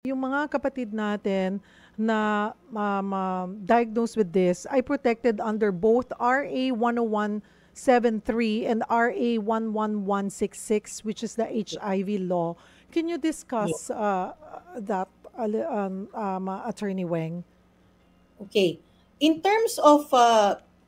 yung mga kapatid natin na diagnosed with this ay protected under both RA 10173 and RA 11166, which is the HIV law. Can you Yeah. discuss that, Attorney Weng? Okay. In terms of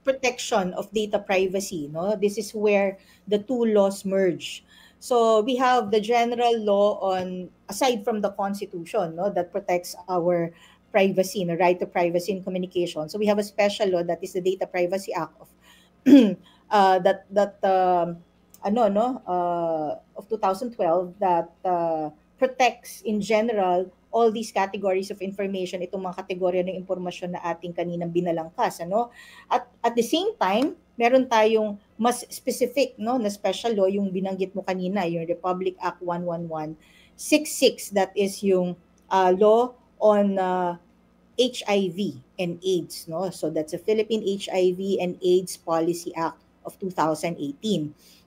protection of data privacy, no, this is where the two laws merge. So we have the general law on, aside from the Constitution, no, that protects our privacy, the right to privacy in communication. So we have a special law, that is the Data Privacy Act of ano no of 2012, that protects in general all these categories of information, itong mga kategorya ng impormasyon na ating kaninang binalangkas, ano. At the same time, meron tayong mas specific, no, na special law, yung binanggit mo kanina, yung Republic Act 11166, that is yung law on HIV and AIDS, no. So that's a Philippine HIV and AIDS Policy Act of 2018.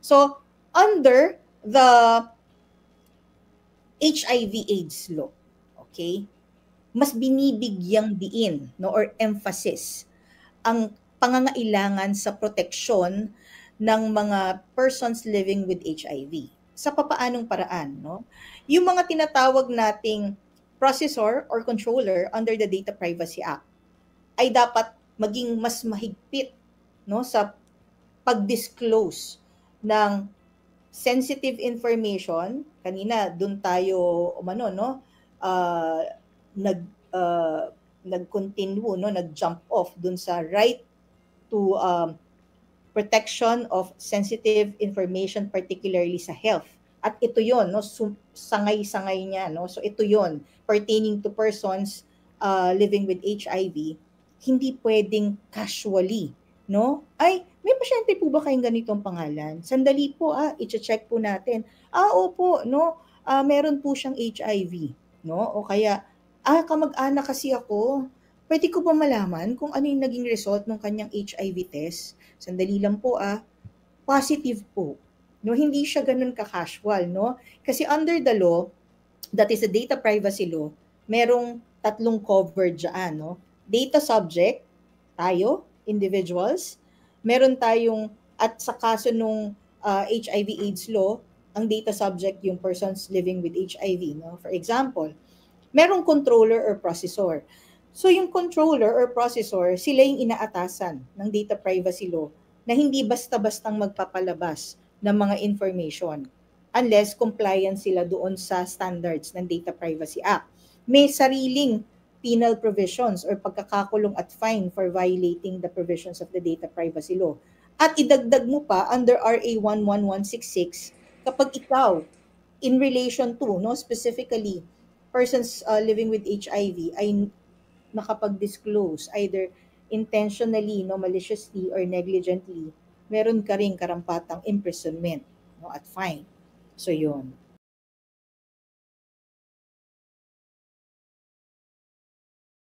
So under the HIV AIDS law, okay, mas binibigyang diin, no, or emphasis ang pangangailangan sa proteksyon ng mga persons living with HIV. Sa papaanong paraan, no? Yung mga tinatawag nating processor or controller under the Data Privacy Act ay dapat maging mas mahigpit, no, sa pag-disclose ng sensitive information. Kanina dun tayo umano, no, uh, nag nag-continue, no, nag-jump off dun sa right to protection of sensitive information, particularly sa health. At ito yon, no, sangay-sangay niya, no. So ito yon, pertaining to persons living with HIV, hindi pwedeng casually, no. Ay, may pasyente po ba kayong ganitong pangalan? Sandali po, i-check po natin. Opo, no. Meron po siyang HIV, no. O kaya, kamag-anak kasi ako. Pwede ko ba malaman kung ano yung naging result ng kanyang HIV test? Sandali lang po, positive po. No, hindi siya ganun ka-casual, no? Kasi under the law, that is the data privacy law, merong tatlong cover dyan, no? Data subject, tayo, individuals. Meron tayong, at sa kaso nung HIV AIDS law, ang data subject yung persons living with HIV, no? For example, merong controller or processor. So yung controller or processor, sila yung inaatasan ng data privacy law na hindi basta-bastang magpapalabas ng mga information unless compliant sila doon sa standards ng Data Privacy Act. May sariling penal provisions or pagkakakulong at fine for violating the provisions of the Data Privacy Law. At idagdag mo pa under RA 11166, kapag ikaw in relation to, no, specifically persons living with HIV ay nakapag-disclose either intentionally, no, maliciously or negligently, meron ka ring karampatang imprisonment, no, at fine. So yun.